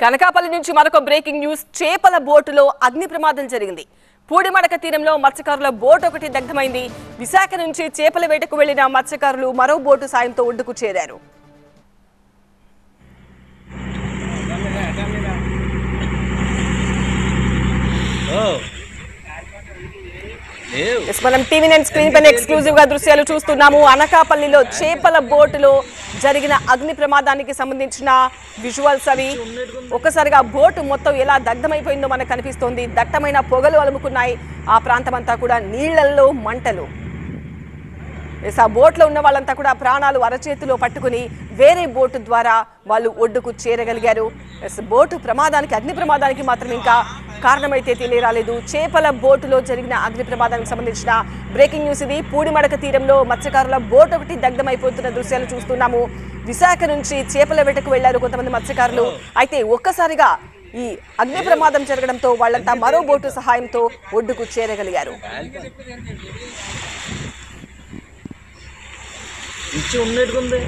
గనకాపల్లి నుంచి మరొక breaking news. చేపల బోటులో అగ్ని ప్రమాదం జరిగింది. పూడిమడక తీరంలో మత్స్యకారుల బోటు ఒకటి దగ్ధమైంది. విశాఖ నుంచి చేపల వేటకు వెళ్లిన మత్స్యకారులు మరో బోటు సాయంతో ఒడ్డుకు చేరారు. మనం టీవీ9 స్క్రీన్ పైన ఎక్స్క్లూజివ్ గా దృశ్యాలు చూస్తున్నాము. అనకాపల్లిలో చేపల బోటులో జరిగిన అగ్ని ప్రమాదానికి సంబంధించిన విజువల్స్ అవి. ఒక్కసారిగా బోటు మొత్తం ఎలా దగ్ధమైపోయిందో మనకు కనిపిస్తోంది. దట్టమైన పొగలు అలుముకున్నాయి. ఆ ప్రాంతం అంతా కూడా నీళ్లలో మంటలు. ఆ బోట్లో ఉన్న వాళ్ళంతా కూడా ప్రాణాలు అరచేతిలో పట్టుకుని వేరే బోటు ద్వారా వాళ్ళు ఒడ్డుకు చేరగలిగారు. బోటు ప్రమాదానికి, అగ్ని ప్రమాదానికి మాత్రం ఇంకా కారణమైతే తెలియరాలేదు. చేపల బోటులో జరిగిన అగ్ని ప్రమాదానికి సంబంధించిన బ్రేకింగ్ న్యూస్ ఇది. పూడిమడక తీరంలో మత్స్యకారుల బోటు ఒకటి దగ్ధమైపోతున్న దృశ్యాలు చూస్తున్నాము. విశాఖ నుంచి చేపల వేటకు వెళ్లారు కొంతమంది మత్స్యకారులు. అయితే ఒక్కసారిగా ఈ అగ్ని ప్రమాదం జరగడంతో వాళ్ళంతా మరో బోటు సహాయంతో ఒడ్డుకు చేరగలిగారు. ఇచ్చి ఉన్నట్టుకుంది.